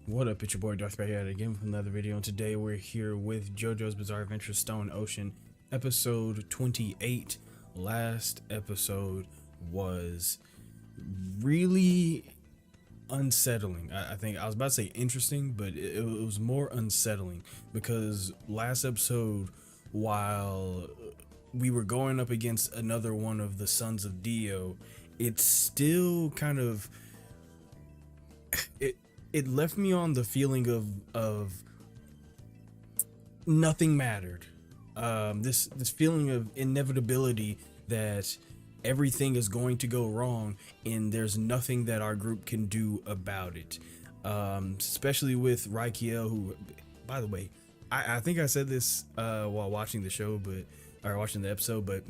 What up, it's your boy Dvrth here again with another video, and today we're here with JoJo's Bizarre Adventure Stone Ocean, episode 28. Last episode was really unsettling. I think I was about to say interesting, but it was more unsettling because last episode, while we were going up against another one of the sons of Dio, it's still kind of it left me on the feeling of nothing mattered. This feeling of inevitability that everything is going to go wrong and there's nothing that our group can do about it. Especially with Rykiel, who, by the way, I think I said this while watching the show, or watching the episode, but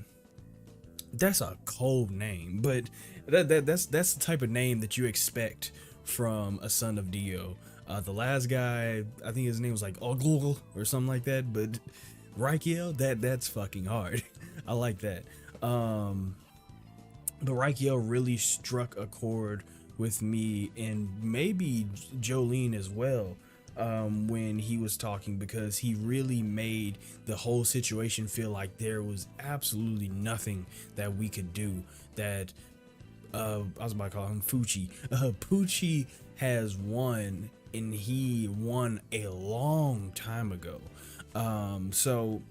that's a cold name. But that's the type of name that you expect from a son of Dio. The last guy, I think his name was like Oglul or something like that, but Rykiel, that's fucking hard. I like that. But Rykiel really struck a chord with me, and maybe Jolene as well, when he was talking, because he really made the whole situation feel like there was absolutely nothing that we could do. That I was about to call him Pucci. Pucci has won, and he won a long time ago. So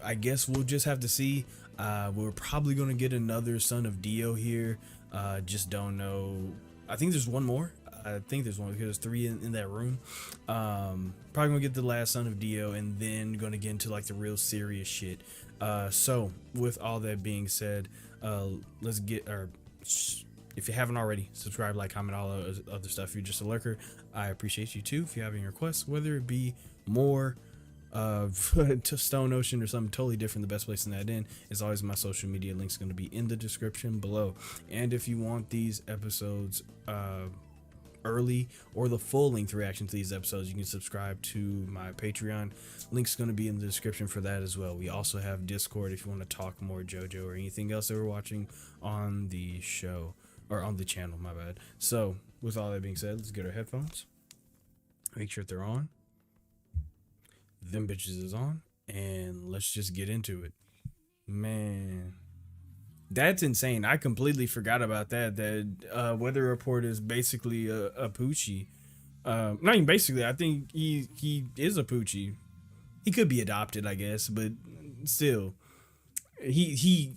I guess we'll just have to see. We're probably gonna get another son of Dio here. Just don't know. I think there's one more. I think there's one because there's three in that room. Probably gonna get the last son of Dio, and then gonna get into like the real serious shit. So with all that being said, let's get our. If you haven't already, subscribe, like, comment, all other stuff. If you're just a lurker, I appreciate you too. If you have any requests, whether it be more to Stone Ocean or something totally different, the best place to that in is always my social media links going to be in the description below. And if you want these episodes early or the full length reaction to these episodes, you can subscribe to my Patreon. Link's going to be in the description for that as well. We also have Discord if you want to talk more JoJo or anything else that we're watching on the show, or on the channel, my bad. So with all that being said, let's get our headphones, make sure they're on, them bitches is on, and let's just get into it. Man, that's insane. I completely forgot about that weather report is basically a Pucci. Not even basically, I think he is a Pucci. He could be adopted, I guess, but still, he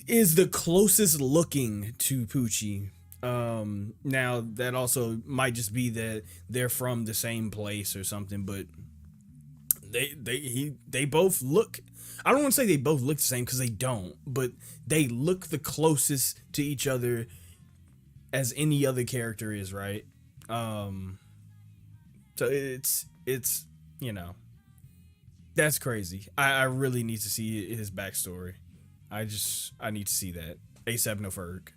is the closest looking to Pucci. Now that also might just be that they're from the same place or something, but they both look, I don't want to say they both look the same because they don't, but they look the closest to each other as any other character is, right? So it's you know, that's crazy. I really need to see his backstory. I need to see that ASAP. No Ferg.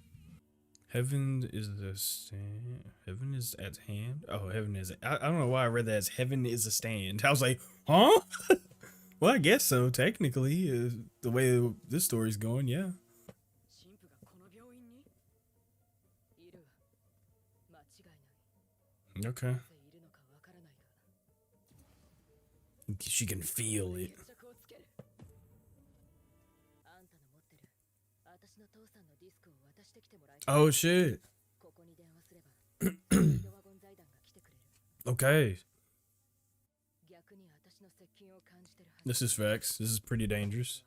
Heaven is the stand. Heaven is at hand. Oh, heaven is. I don't know why I read that as heaven is a stand. I was like, huh? Well, I guess so. Technically, the way this story's going, yeah. Okay. She can feel it. Oh shit. Okay. This is facts. This is pretty dangerous.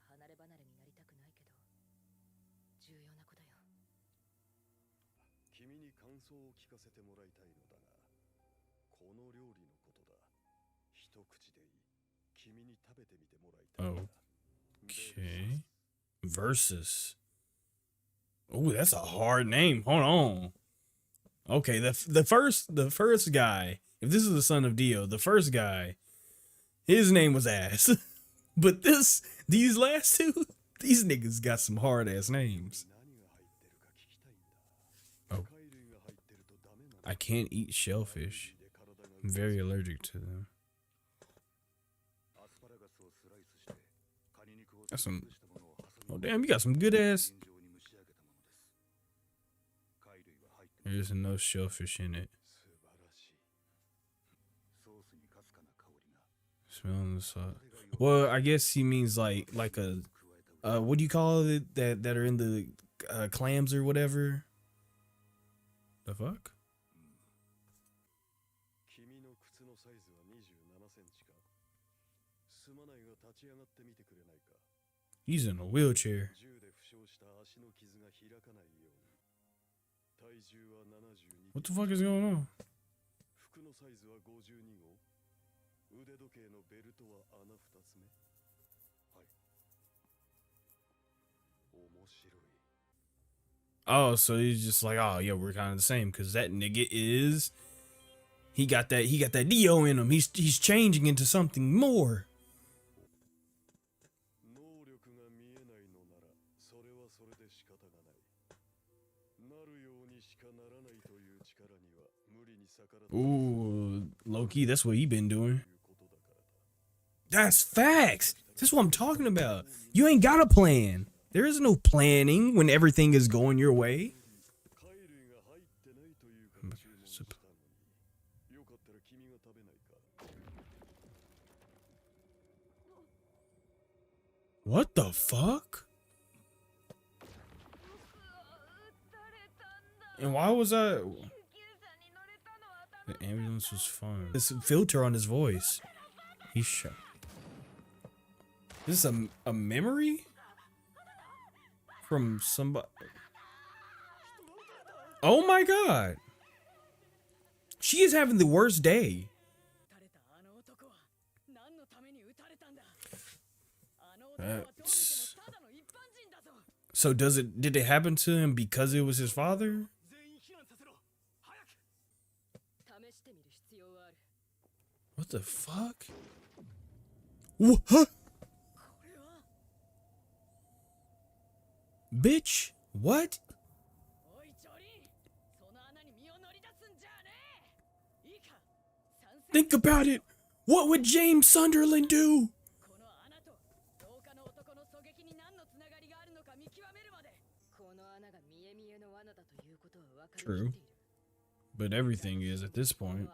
Okay. Versus. Oh, that's a hard name. Hold on. Okay, the first guy. If this is the son of Dio, the first guy, his name was ass. But these last two, these niggas got some hard ass names. Oh, I can't eat shellfish. I'm very allergic to them. That's some. Oh damn, you got some good ass. There's no shellfish in it. Smelling the salt. Well, I guess he means like a what do you call it that are in the clams or whatever? The fuck? He's in a wheelchair. What the fuck is going on? Oh, so he's just like, oh yeah, we're kind of the same, cause that nigga is, he got that Neo in him. He's changing into something more. Ooh, low-key, that's what he been doing. That's facts. That's what I'm talking about. You ain't got a plan. There is no planning when everything is going your way. What the fuck? And why was I... The ambulance was fine. This filter on his voice. He's shot. This is a memory? From somebody. Oh my god. She is having the worst day. So did it happen to him because it was his father? What the fuck? What? Bitch, what? Think about it. What would James Sunderland do? True. But everything is at this point.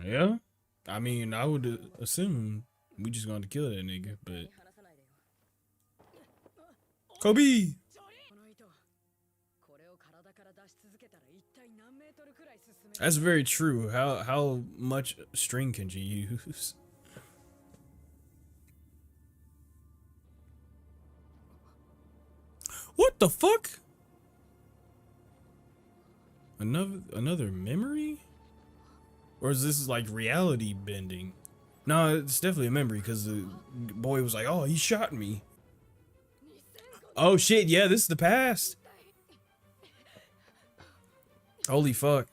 Yeah? I mean, I would assume we just going to kill that nigga, but... Kobe! That's very true. How much string can you use? What the fuck? Another memory? Or is this like reality bending? No, it's definitely a memory because the boy was like, oh, he shot me. Oh shit, yeah, this is the past. Holy fuck.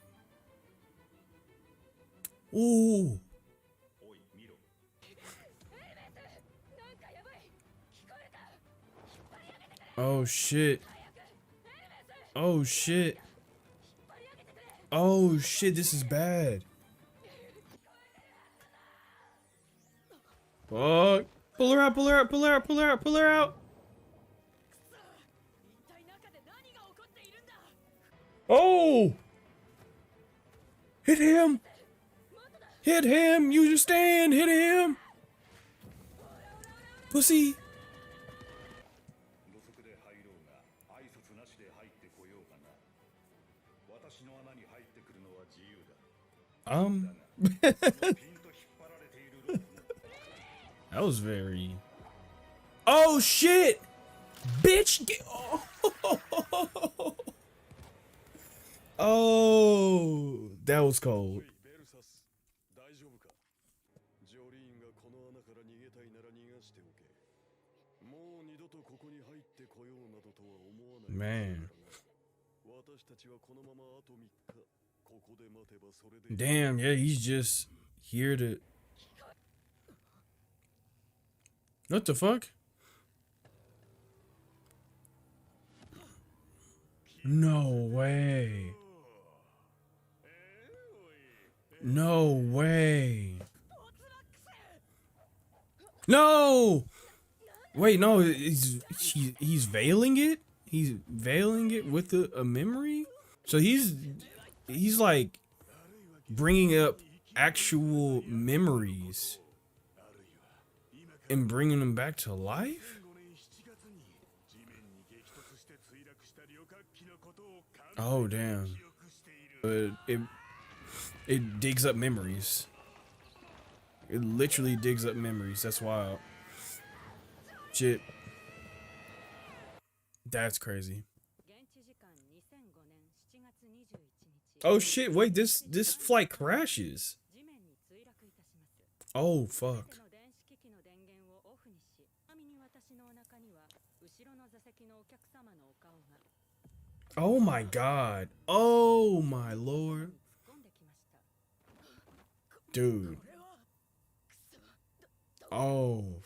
Ooh. Oh shit. Oh shit. Oh shit, this is bad. Fuck. Pull her out, pull her out, pull her out, pull her out, pull her out. Oh! Hit him! Hit him! You just stand! Hit him! Pussy! That was very... Oh shit! Bitch! Get... Oh, that was cold. Man. Damn, yeah, he's just here to... What the fuck? No way. No way. No. Wait, no. He's veiling it. He's veiling it with a memory. So he's like bringing up actual memories and bringing them back to life. Oh damn! But it digs up memories. It literally digs up memories. That's wild. Shit. That's crazy. Oh shit! Wait, this flight crashes. Oh fuck. Oh my god. Oh my lord. Dude. Oh.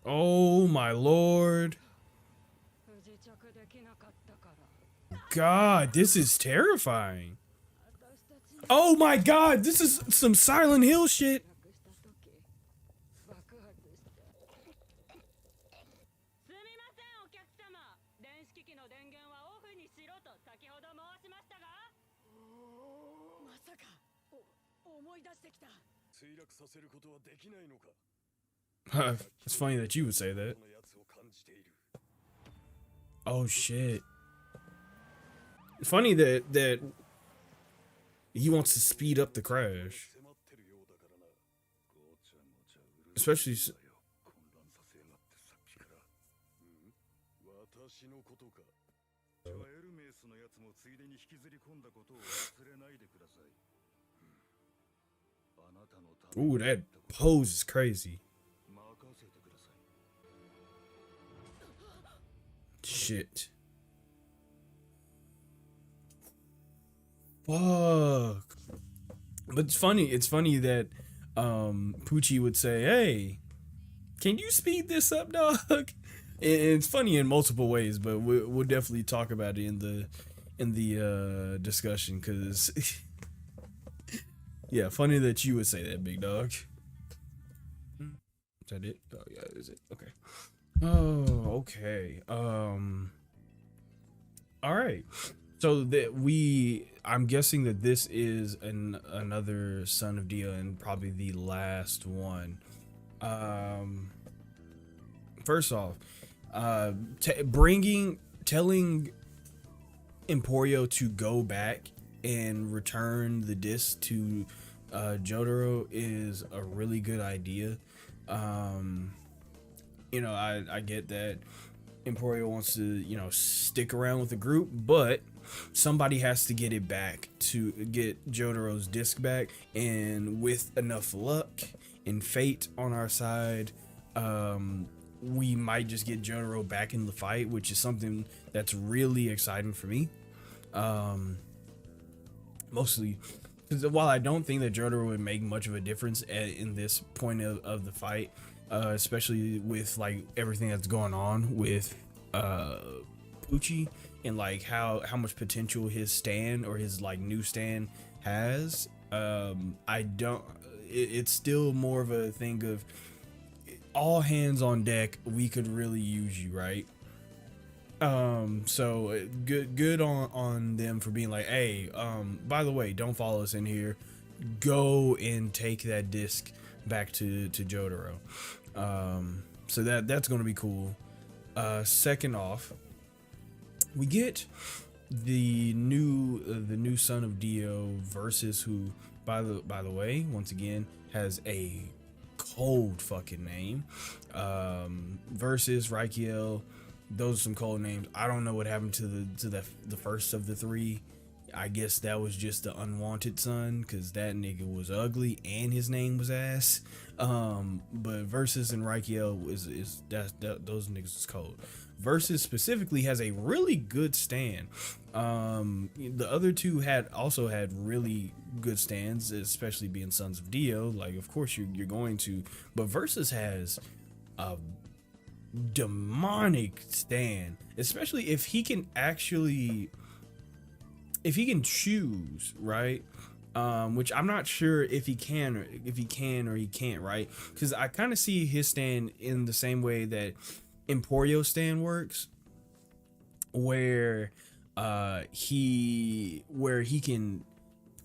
Oh my lord. God, this is terrifying. Oh my god, this is some Silent Hill shit. It's funny that you would say that. Oh shit. It's funny that he wants to speed up the crash. Especially ooh, that pose is crazy. Shit. Fuck. But it's funny that Pucci would say, "Hey, can you speed this up, dog?" And it's funny in multiple ways, but we'll definitely talk about it in the discussion, cuz yeah, funny that you would say that, big dog. Is that it? Oh yeah, is it? Okay. Oh, okay. All right. So that I'm guessing that this is another Son of Dia and probably the last one. First off, telling Emporio to go back and return the disc to Jotaro is a really good idea. You know, I get that Emporio wants to, stick around with the group, but somebody has to get it back to get Jotaro's disc back, and with enough luck and fate on our side, we might just get Jotaro back in the fight, which is something that's really exciting for me. Mostly because while I don't think that Jotaro would make much of a difference in this point of the fight, especially with like everything that's going on with Pucci and like how much potential his stand or his like new stand has, it's still more of a thing of all hands on deck. We could really use you, right? So good on them for being like, hey, by the way, don't follow us in here, go and take that disc back to Jotaro. So that's gonna be cool. Second off, we get the new Son of Dio versus, who by the way, once again has a cold fucking name, versus Rakiel. Those are some cold names. I don't know what happened to the first of the three. I guess that was just the unwanted son, because that nigga was ugly and his name was ass. But Versus and Rakiel is those niggas is cold. Versus specifically has a really good stand. The other two had also had really good stands, especially being Sons of Dio. Like, of course you're going to, but Versus has a demonic stand, especially if he can actually, if he can choose, right? Which I'm not sure if he can, or he can't, right? Because I kind of see his stand in the same way that Emporio's stand works, where he can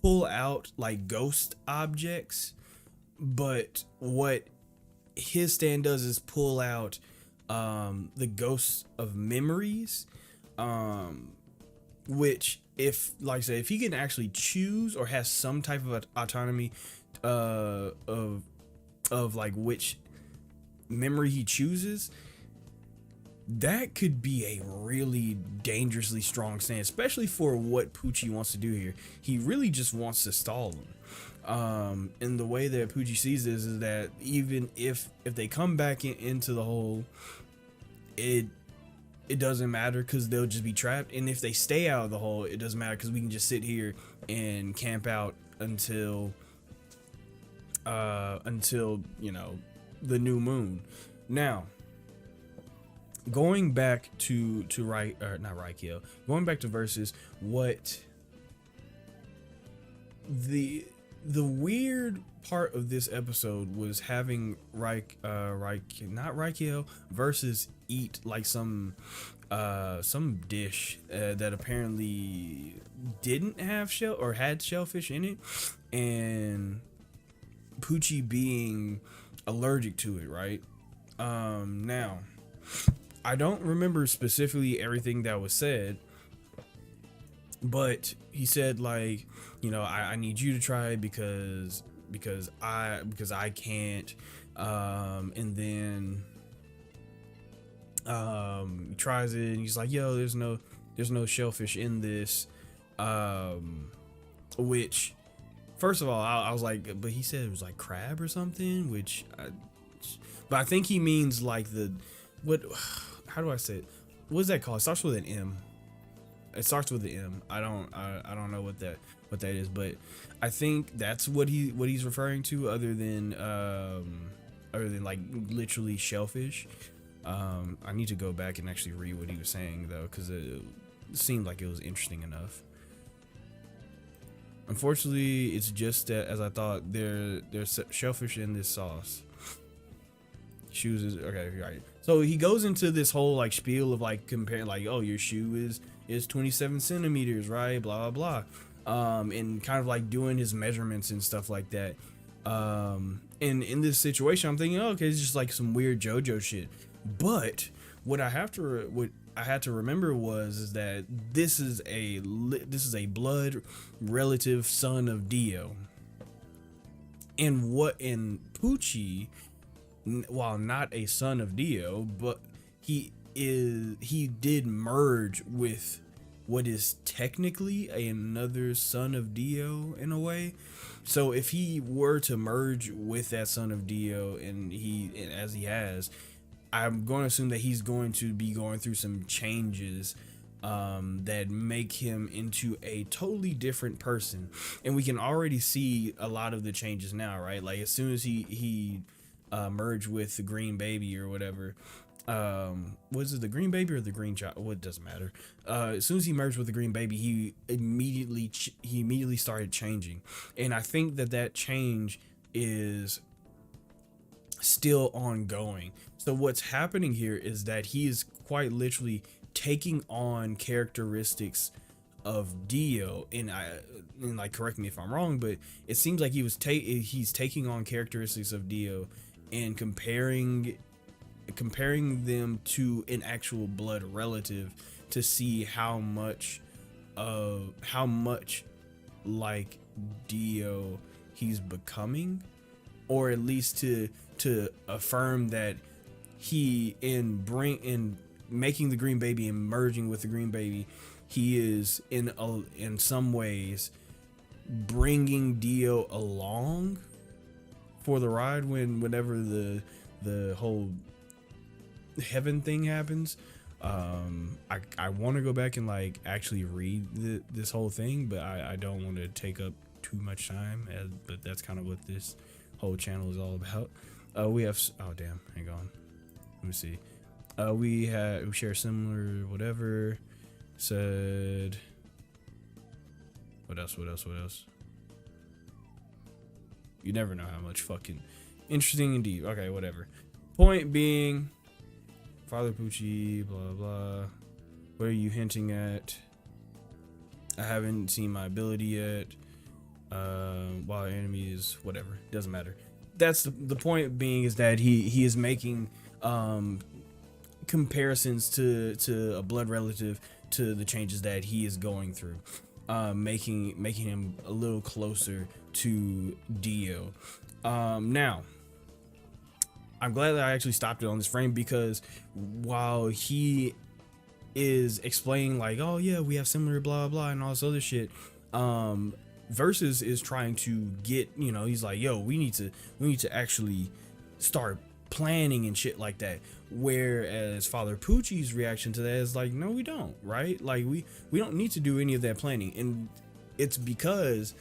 pull out like ghost objects, but what his stand does is pull out the ghosts of memories, which, if, like I said, if he can actually choose or has some type of autonomy of like which memory he chooses, that could be a really dangerously strong stand, especially for what Pucci wants to do here. He really just wants to stall him. And the way that Pucci sees this is that even if they come back into the hole, it doesn't matter, because they'll just be trapped. And if they stay out of the hole, it doesn't matter, because we can just sit here and camp out until you know, the new moon. Now, going back to not Raikyo, going back to Versus, what the weird part of this episode was having Raikyo Versus eat like some dish that apparently didn't have shell or had shellfish in it, and Pucci being allergic to it, right? Now, I don't remember specifically everything that was said, but he said, like, you know, I need you to try it because I can't, and then he tries it and he's like, yo, there's no shellfish in this, which, first of all, I was like, but he said it was like crab or something, but I think he means like how do I say it? What's that called? It starts with an M. It starts with the M. I don't know what that is, but I think that's what he's referring to, other than like literally shellfish. I need to go back and actually read what he was saying though, because it seemed like it was interesting enough. Unfortunately, it's just that, as I thought, there's shellfish in this sauce. Shoes is okay, right? So he goes into this whole like spiel of like comparing, like, oh, your shoe is 27 centimeters, right? Blah blah blah, and kind of like doing his measurements and stuff like that. And in this situation, I'm thinking, oh, okay, it's just like some weird JoJo shit. But what I had to remember is that this is a blood relative son of Dio, and Pucci, while not a son of Dio, but he did merge with what is technically another son of Dio in a way. So if he were to merge with that son of Dio, and as he has, I'm going to assume that he's going to be going through some changes that make him into a totally different person, and we can already see a lot of the changes now, right? Like, as soon as he merged with the green baby or whatever, was it the green baby or the green child? Well, it doesn't matter. As soon as he merged with the green baby, he immediately started changing, and I think that change is still ongoing. So what's happening here is that he is quite literally taking on characteristics of Dio, and like, correct me if I'm wrong, but it seems like he's taking on characteristics of Dio and comparing them to an actual blood relative to see how much like Dio he's becoming, or at least to affirm that he, in making the green baby and merging with the green baby, he is in some ways bringing Dio along for the ride whenever the whole heaven thing happens. I want to go back and like actually read this whole thing, but I don't want to take up too much time, but that's kind of what this whole channel is all about. We have, oh damn, hang on, let me see. We share similar whatever. Said what else? You never know how much fucking interesting and deep. Okay, whatever. Point being, Father Pucci, blah blah. What are you hinting at? I haven't seen my ability yet. While enemies, whatever, doesn't matter. That's the point being is that he is making comparisons to a blood relative to the changes that he is going through, making him a little closer to Dio. Now, I'm glad that I actually stopped it on this frame, because while he is explaining like, oh yeah, we have similar blah blah and all this other shit, Versus is trying to get, you know, he's like, yo, we need to actually start planning and shit like that. Whereas Father Pucci's reaction to that is like, no, we don't, right? Like we don't need to do any of that planning. And it's because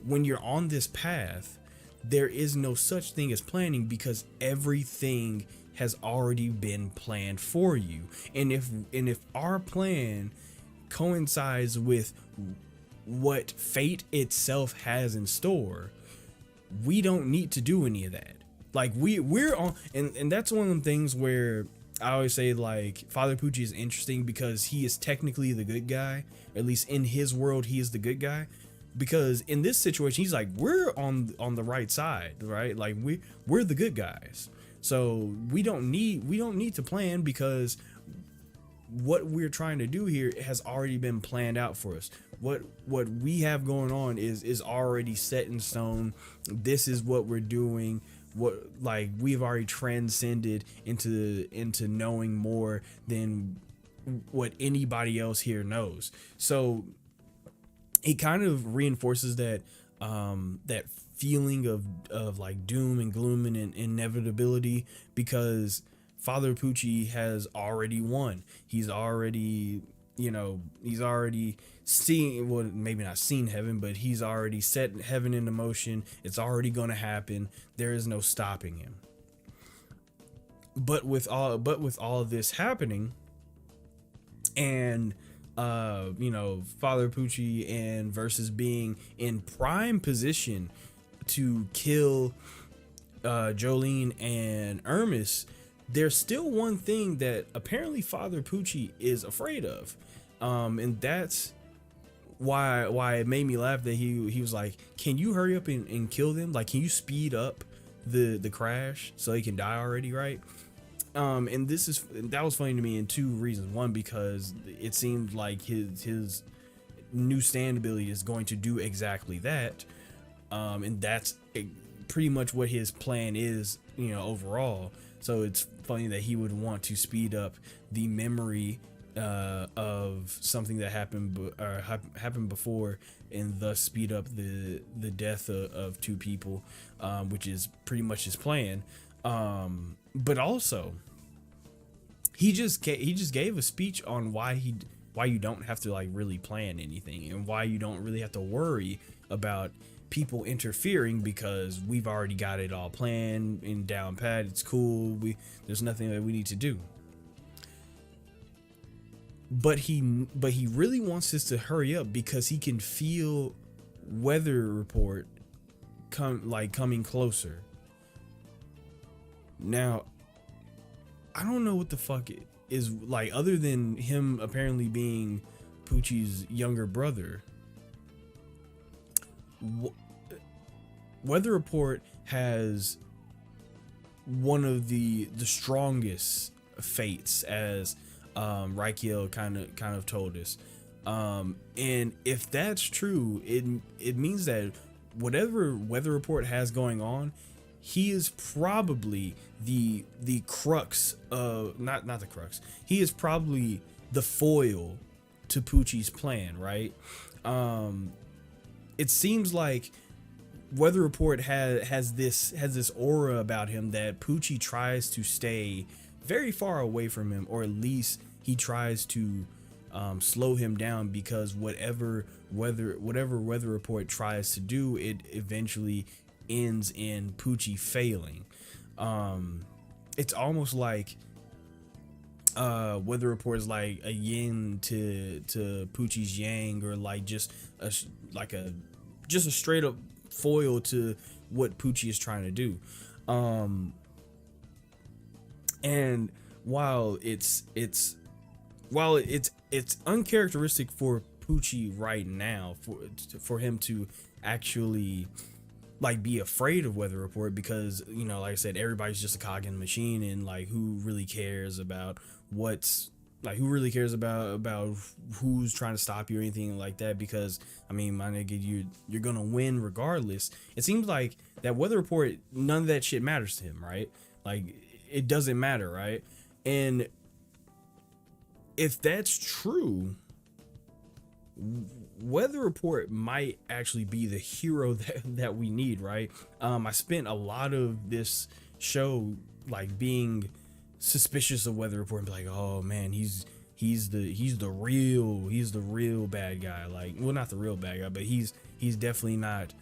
when you're on this path, there is no such thing as planning, because everything has already been planned for you. And if our plan coincides with what fate itself has in store, we don't need to do any of that. Like we're on, and that's one of them things where I always say, like, Father Pucci is interesting because he is technically the good guy. At least in his world, he is the good guy. Because in this situation, he's like, we're on the right side, right? Like we're the good guys. So we don't need to plan, because what we're trying to do here has already been planned out for us. What we have going on is already set in stone. This is what we're doing. What, like, we've already transcended into knowing more than what anybody else here knows. So it kind of reinforces that that feeling of like doom and gloom and inevitability, because Father Pucci has already won. He's already, you know, he's already seen, well, maybe not seen heaven, but he's already set heaven into motion. It's already going to happen. There is no stopping him. But with all of this happening, and you know, Father Pucci and Versus being in prime position to kill Jolene and Hermes, there's still one thing that apparently Father Pucci is afraid of, and that's why it made me laugh that he was like, can you hurry up and kill them? Like, can you speed up the crash so he can die already, right? And that was funny to me in two reasons. One, because it seemed like his new stand ability is going to do exactly that, and that's pretty much what his plan is, you know, overall. So it's funny that he would want to speed up the memory of something that happened before, and thus speed up the death of two people, which is pretty much his plan. But also, he just gave a speech on why you don't have to like really plan anything, and why you don't really have to worry about people interfering, because we've already got it all planned and down pat. It's cool. There's nothing that we need to do. But he really wants us to hurry up, because he can feel weather report coming closer. Now, I don't know what the fuck it is like, other than him apparently being Pucci's younger brother. Weather report has one of the strongest fates, as Reikiel kind of told us, and if that's true, it means that whatever weather report has going on, he is probably the crux of not the crux. He is probably the foil to Pucci's plan, right? It seems like Weather Report has this aura about him that Pucci tries to stay very far away from him, or at least he tries to slow him down, because whatever weather report tries to do, it eventually ends in Pucci failing. It's almost like weather report is like a yin to Pucci's yang, or like just a straight up foil to what Pucci is trying to do. And while it's uncharacteristic for Pucci right now for him to actually like be afraid of weather report, because like I said, everybody's just a cog in the machine, and like who really cares about who's trying to stop you or anything like that, because I mean, my nigga, you're gonna win regardless. It seems like that weather report, none of that shit matters to him, right? Like it doesn't matter, right? And if that's true, weather report might actually be the hero that we need, right? I spent a lot of this show like being suspicious of weather report and be like, oh man, he's the real bad guy. Like, well, not the real bad guy, but he's definitely not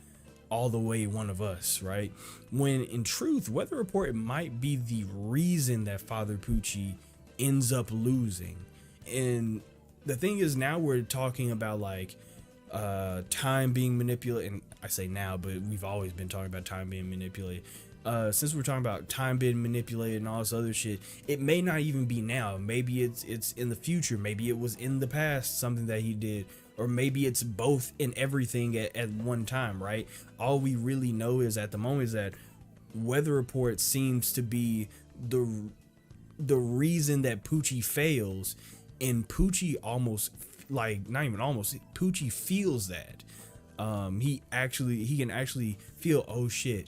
all the way one of us, right? When in truth, weather report might be the reason that Father Pucci ends up losing. And the thing is, now we're talking about like time being manipulated, and I say now, but we've always been talking about time being manipulated. Since we're talking about time being manipulated and all this other shit, it may not even be now. Maybe it's in the future. Maybe it was in the past, something that he did, or maybe it's both in everything at one time, right? All we really know is at the moment is that weather report seems to be the reason that Pucci fails, and Pucci almost, like, not even almost, Pucci feels that. He can actually feel, oh shit,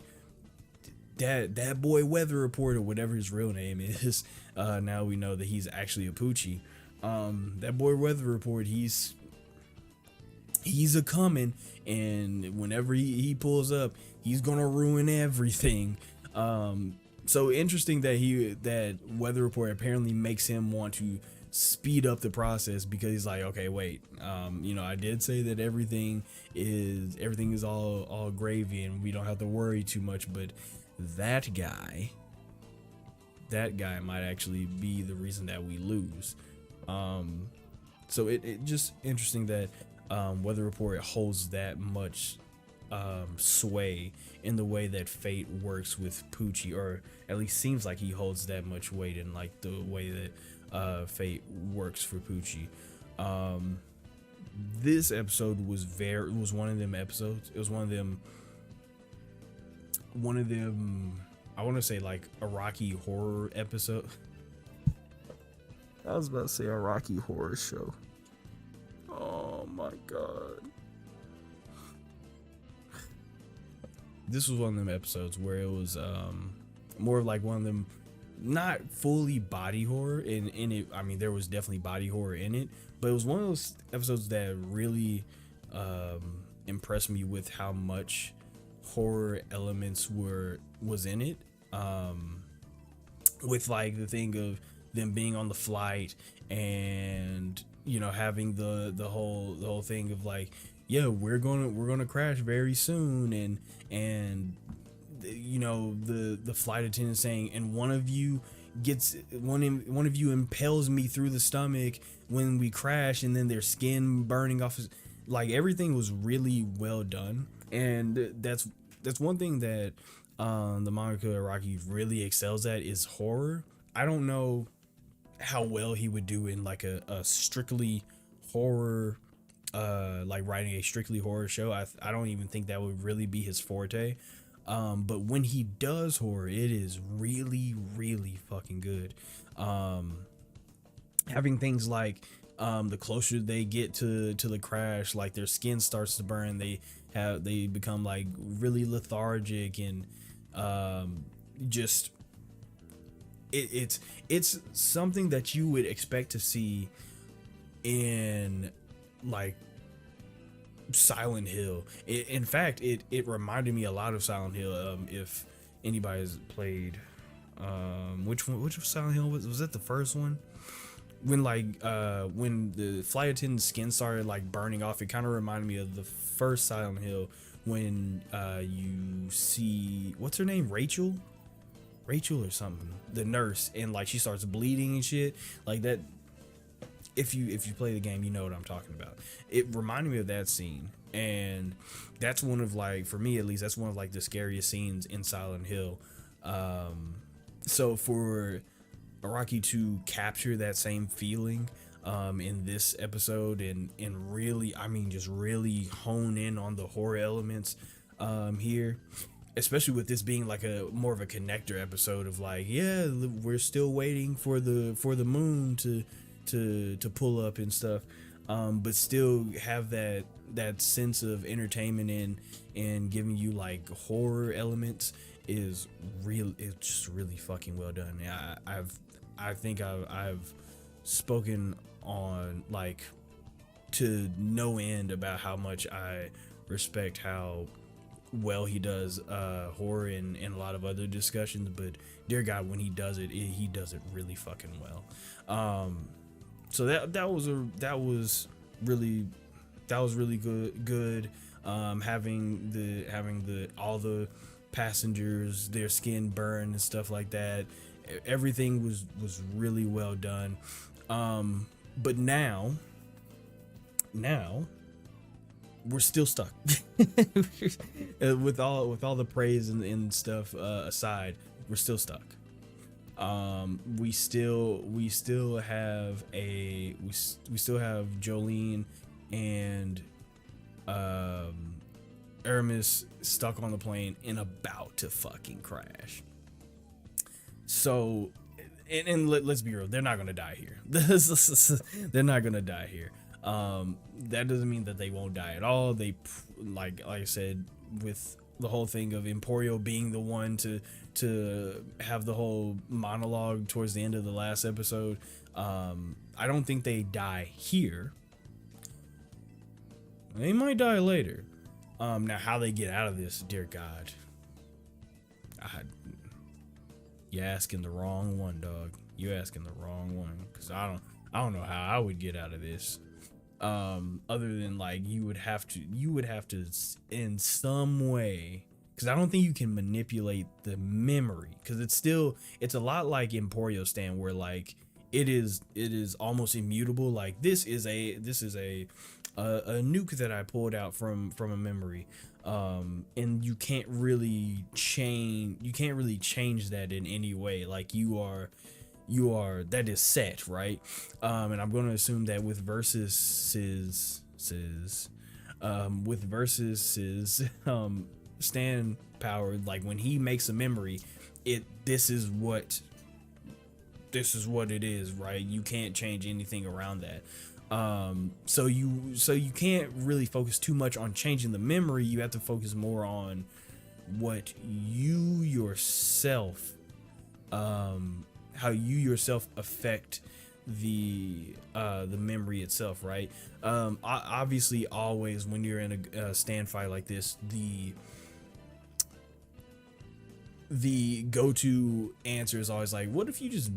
that boy weather report, or whatever his real name is, now we know that he's actually a Pucci. That boy weather report, he's a coming, and whenever he pulls up, he's gonna ruin everything. So interesting that weather report apparently makes him want to speed up the process, because he's like, okay, wait, I did say that everything is all gravy and we don't have to worry too much, but that guy might actually be the reason that we lose. So it just interesting that weather report holds that much sway in the way that fate works with Pucci, or at least seems like he holds that much weight in like the way that fate works for Pucci. This episode was one of them episodes. It was one of them I want to say like a Rocky horror episode. I was about to say a Rocky horror show. Oh my god. This was one of them episodes where it was more of like one of them, not fully body horror in it. I mean, there was definitely body horror in it, but it was one of those episodes that really impressed me with how much horror elements was in it, with like the thing of them being on the flight, and having the whole thing of like, yeah, we're gonna crash very soon, and the flight attendant saying, and one of you impales me through the stomach when we crash, and then their skin burning off. Like, everything was really well done, and that's one thing that the mangaka Araki really excels at, is horror. I don't know how well he would do in like a strictly horror, like writing a strictly horror show. I don't even think that would really be his forte. But when he does horror, it is really, really fucking good. Having things like the closer they get to the crash, like their skin starts to burn, they become like really lethargic, and just it's something that you would expect to see in like Silent Hill. In fact, it reminded me a lot of Silent Hill. If anybody's played which Silent Hill was that, the first one? when the flight attendant's skin started like burning off, it kind of reminded me of the first Silent Hill when you see, what's her name, Rachel or something, the nurse, and like she starts bleeding and shit like that. If you play the game, you know what I'm talking about. It reminded me of that scene, and that's one of, like, for me at least, that's one of like the scariest scenes in Silent Hill. So for Araki to capture that same feeling in this episode, and really, I mean, just really hone in on the horror elements here, especially with this being like a more of a connector episode of like, yeah, we're still waiting for the moon to pull up and stuff, but still have that sense of entertainment and giving you like horror elements is real. It's just really fucking well done. I think I've spoken on like to no end about how much I respect how well he does horror in a lot of other discussions, but dear God, when he does it, he does it really fucking well. So that was really good. Having the all the passengers, their skin burn and stuff like that, everything was really well done. But now we're still stuck. with all the praise and stuff aside, we're still stuck. We still have Jolene and Aramis stuck on the plane and about to fucking crash. So, and let's be real, they're not gonna die here. They're not gonna die here. That doesn't mean that they won't die at all. They, like I said, with the whole thing of Emporio being the one to have the whole monologue towards the end of the last episode, I don't think they die here. They might die later. Now how they get out of this, dear God, you're asking the wrong one, dog. You're asking the wrong one, because I don't know how I would get out of this. Other than like you would have to in some way, because I don't think you can manipulate the memory, because it's a lot like Emporio Stand, where like it is almost immutable. Like this is a nuke that I pulled out from a memory, and you can't really change that in any way. Like you are that is set, right? And I'm going to assume that with Versus's stand power, like when he makes a memory, this is what it is, right? You can't change anything around that. So you can't really focus too much on changing the memory. You have to focus more on what you yourself, how you yourself affect the memory itself, right? Obviously, always when you're in a stand fight like this, the go-to answer is always like, what if you just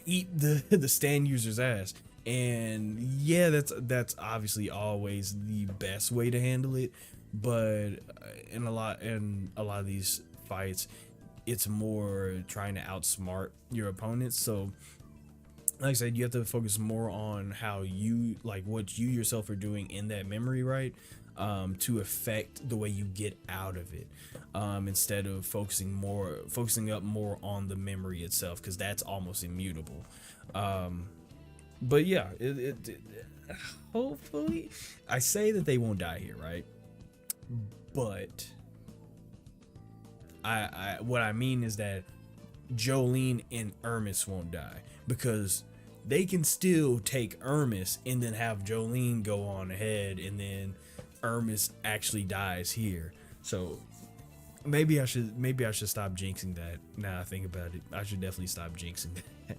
eat the stand user's ass? And yeah, that's obviously always the best way to handle it, but in a lot of these fights, it's more trying to outsmart your opponents. So like I said, you have to focus more on how you, like, what you yourself are doing in that memory, right? To affect the way you get out of it, instead of focusing up more on the memory itself, because that's almost immutable. But yeah, hopefully, I say that they won't die here, right? But what I mean is that Jolene and Aramis won't die, because they can still take Aramis and then have Jolene go on ahead, and then Aramis actually dies here. So maybe I should stop jinxing that. Now I think about it, I should definitely stop jinxing that.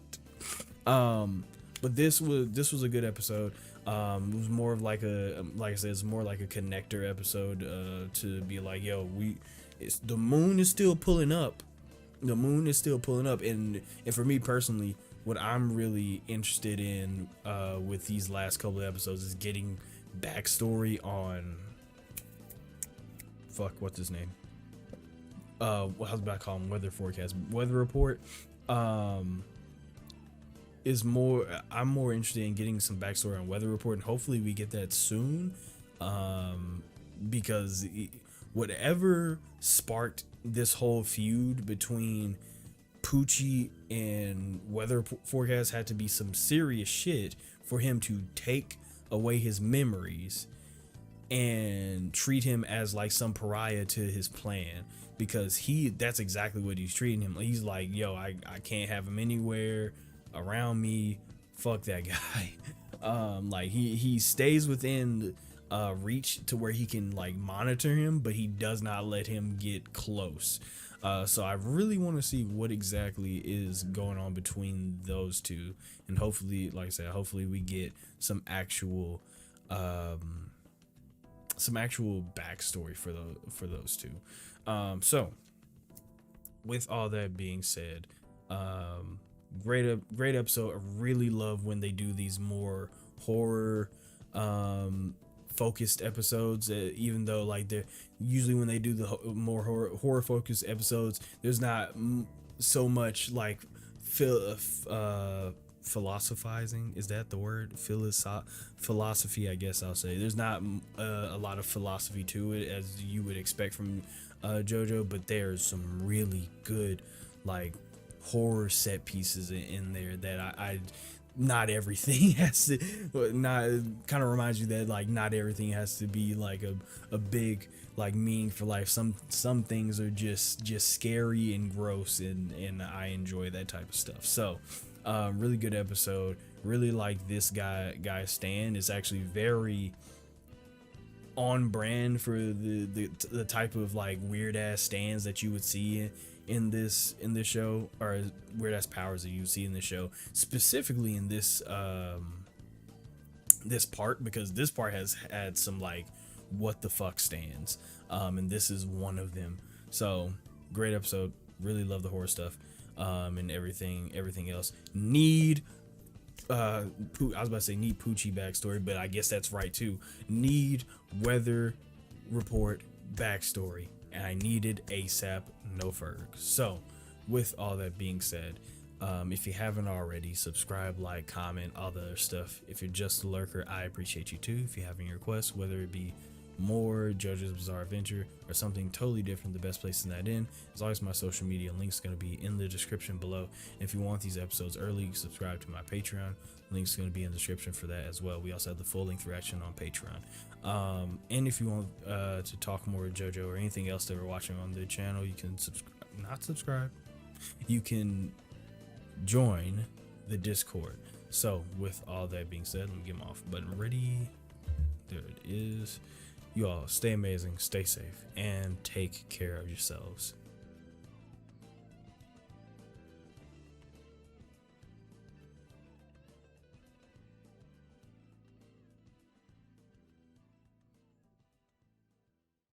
But this was a good episode. It was more of like like I said, it's more like a connector episode, to be like, yo, the moon is still pulling up. The moon is still pulling up, and for me personally, what I'm really interested in with these last couple of episodes is getting backstory on what's his name? I was about to call him weather report. Is more I'm more interested in getting some backstory on weather report, and hopefully we get that soon. Because whatever sparked this whole feud between Pucci and weather forecast had to be some serious shit for him to take away his memories and treat him as like some pariah to his plan, because that's exactly what he's treating him. He's like, yo, I can't have him anywhere around me, fuck that guy. Like he stays within reach to where he can like monitor him, but he does not let him get close. So I really want to see what exactly is going on between those two, and hopefully, like I said, hopefully we get some actual backstory for those two. So with all that being said, great episode. I really love when they do these more horror focused episodes, even though like they're usually, when they do the more horror focused episodes, there's not so much like philosophizing, is that the word? Philosophy, I guess I'll say. There's not a lot of philosophy to it as you would expect from JoJo, but there's some really good like horror set pieces in there that I not everything has to, not kind of reminds you that like not everything has to be like a big like meaning for life. Some things are just scary and gross, and I enjoy that type of stuff. So really good episode. Really like this guy's stand. It's actually very on brand for the type of like weird ass stands that you would see in this show, or weird ass powers that you see in the show, specifically in this this part, because this part has had some like what the fuck stands, and this is one of them. So great episode. Really love the horror stuff, and everything else. Need I was about to say need Pucci backstory, but I guess that's right too. Need weather report backstory, and I needed ASAP, no Ferg. So with all that being said, if you haven't already, subscribe, like, comment, all the other stuff. If you're just a lurker, I appreciate you too. If you have any requests, whether it be more JoJo's Bizarre Adventure or something totally different, the best place to that in is always my social media. Link's going to be in the description below. And if you want these episodes early, you can subscribe to my Patreon. Link's going to be in the description for that as well. We also have the full length reaction on Patreon. And if you want to talk more JoJo or anything else that we're watching on the channel, you can you can join the Discord. So with all that being said, let me get my off button ready. There it is. You all stay amazing, stay safe, and take care of yourselves.